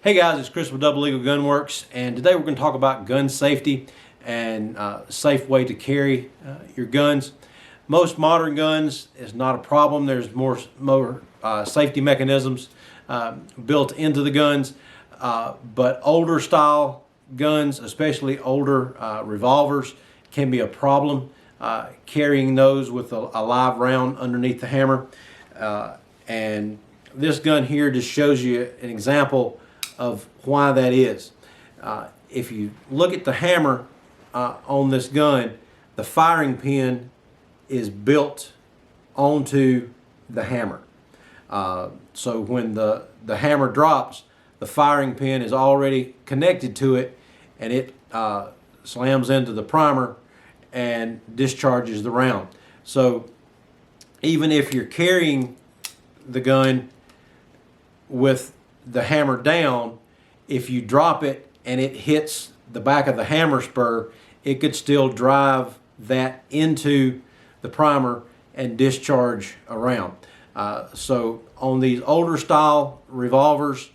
Hey guys, it's Chris with Double Eagle Gun Works, and today we're going to talk about gun safety and safe way to carry your guns. Most modern guns is not a problem. There's more safety mechanisms built into the guns, but older style guns, especially older revolvers, can be a problem carrying those with a live round underneath the hammer. And this gun here just shows you an example of why that is. If you look at the hammer on this gun, the firing pin is built onto the hammer. So when the hammer drops, the firing pin is already connected to it, and it slams into the primer and discharges the round. So even if you're carrying the gun with the hammer down, if you drop it and it hits the back of the hammer spur, it could still drive that into the primer and discharge a round. So on these older style revolvers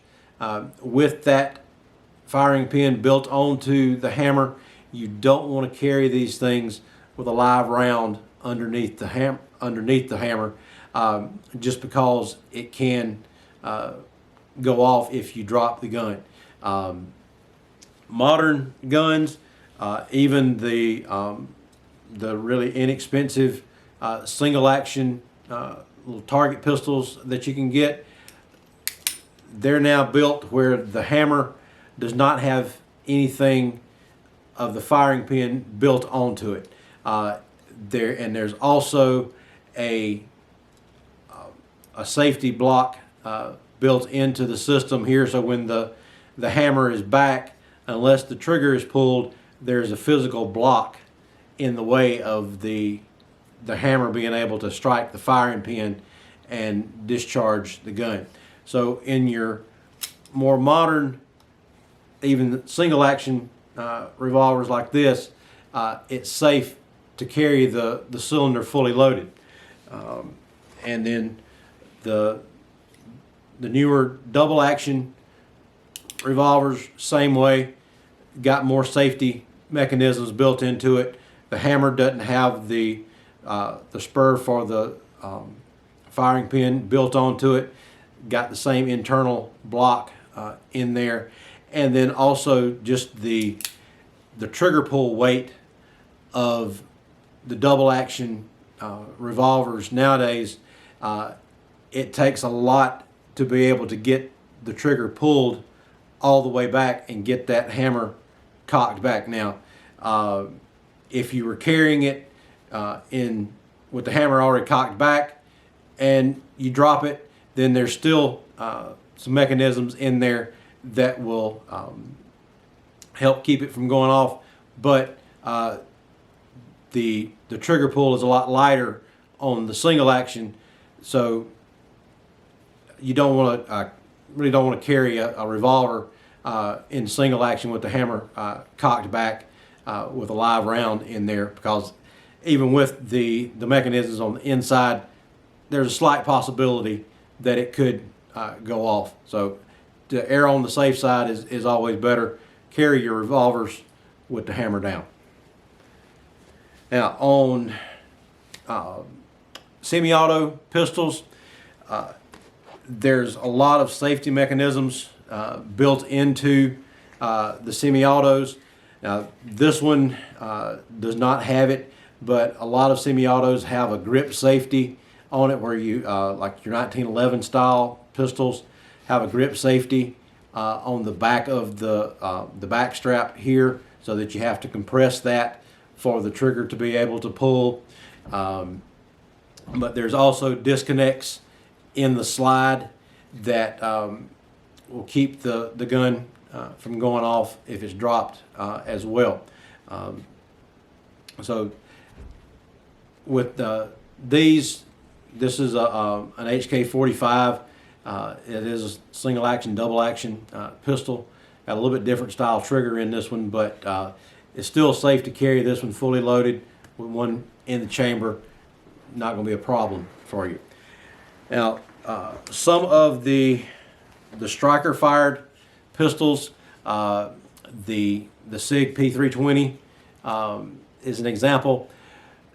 with that firing pin built onto the hammer, you don't want to carry these things with a live round underneath the hammer, just because it can go off if you drop the gun. Modern guns, even the really inexpensive single action little target pistols that you can get, they're now built where the hammer does not have anything of the firing pin built onto it. There's also a safety block built into the system here, so when the hammer is back, unless the trigger is pulled, there's a physical block in the way of the hammer being able to strike the firing pin and discharge the gun. So in your more modern, even single action revolvers like this, it's safe to carry the cylinder fully loaded. And then the newer double action revolvers, same way, got more safety mechanisms built into it. The hammer doesn't have the spur for the firing pin built onto it. Got the same internal block in there, and then also just the trigger pull weight of the double action revolvers nowadays. It takes a lot to be able to get the trigger pulled all the way back and get that hammer cocked back. Now, if you were carrying it with the hammer already cocked back and you drop it, then there's still some mechanisms in there that will help keep it from going off, but the trigger pull is a lot lighter on the single action, so you don't want to really don't want to carry a revolver in single action with the hammer cocked back with a live round in there, because even with the mechanisms on the inside, there's a slight possibility that it could go off. So to err on the safe side is always better. Carry your revolvers with the hammer down. Now on semi-auto pistols, there's a lot of safety mechanisms built into the semi-autos. Now this one does not have it, but a lot of semi-autos have a grip safety on it, where you like your 1911 style pistols have a grip safety on the back of the back strap here, so that you have to compress that for the trigger to be able to pull. But there's also disconnects in the slide that will keep the gun from going off if it's dropped as well. So with this is an HK45. It is a single action, double action pistol. Got a little bit different style trigger in this one, but it's still safe to carry this one fully loaded with one in the chamber. Not going to be a problem for you. Now, some of the striker fired pistols. The SIG P320 is an example.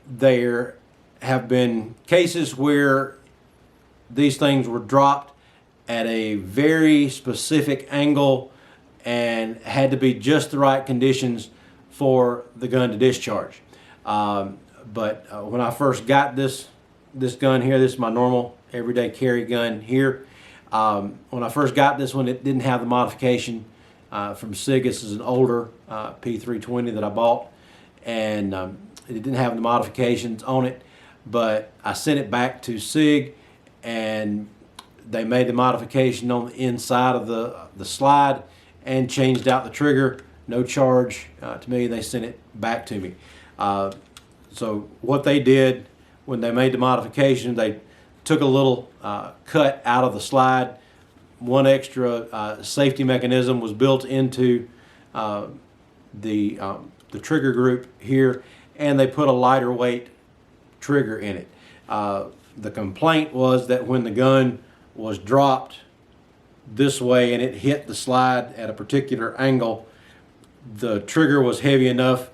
There have been cases where these things were dropped at a very specific angle and had to be just the right conditions for the gun to discharge. But when I first got this gun here, this is my normal everyday carry gun here. When I first got this one, it didn't have the modification from SIG. This is an older P320 that I bought, and it didn't have the modifications on it, but I sent it back to SIG, and they made the modification on the inside of the slide and changed out the trigger. No charge to me. They sent it back to me. So what they did when they made the modification, they took a little cut out of the slide. One extra safety mechanism was built into the trigger group here, and they put a lighter weight trigger in it. The complaint was that when the gun was dropped this way and it hit the slide at a particular angle, the trigger was heavy enough,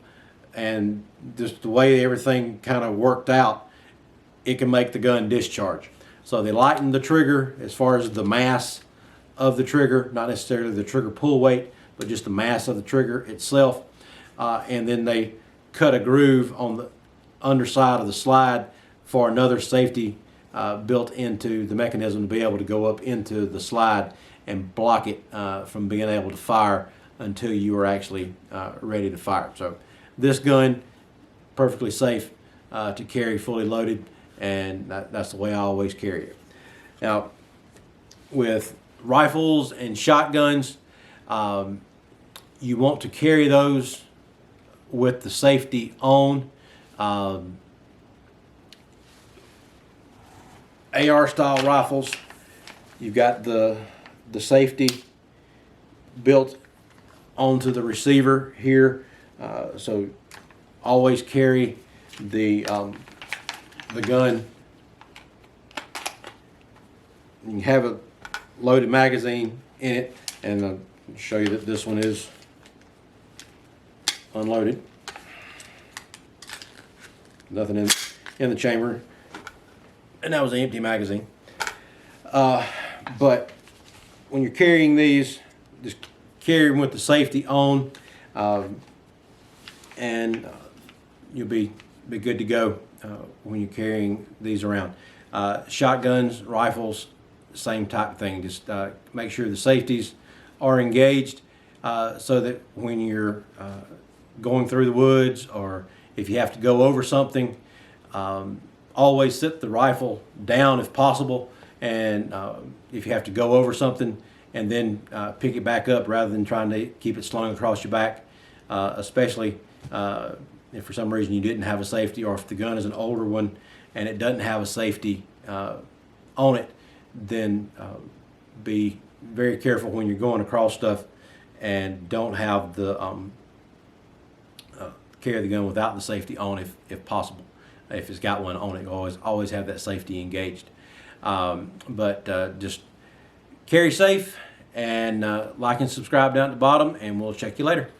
and just the way everything kind of worked out, it can make the gun discharge. So they lightened the trigger as far as the mass of the trigger, not necessarily the trigger pull weight, but just the mass of the trigger itself. And then they cut a groove on the underside of the slide for another safety built into the mechanism to be able to go up into the slide and block it from being able to fire until you are actually ready to fire. So this gun, perfectly safe to carry fully loaded, and that's the way I always carry it. Now, with rifles and shotguns, you want to carry those with the safety on. AR style rifles, you've got the safety built onto the receiver here, so always carry the gun. You can have a loaded magazine in it, and I'll show you that this one is unloaded. Nothing in the chamber, and that was an empty magazine. But when you're carrying these, just carry them with the safety on, and you'll be good to go when you're carrying these around. Shotguns, rifles, same type of thing. Just make sure the safeties are engaged so that when you're going through the woods, or if you have to go over something, always sit the rifle down if possible, and if you have to go over something, and then pick it back up rather than trying to keep it slung across your back, especially if for some reason you didn't have a safety, or if the gun is an older one and it doesn't have a safety on it, then be very careful when you're going across stuff, and don't have the carry the gun without the safety on if possible. If it's got one on it, always have that safety engaged. But just carry safe, and like and subscribe down at the bottom, and we'll check you later.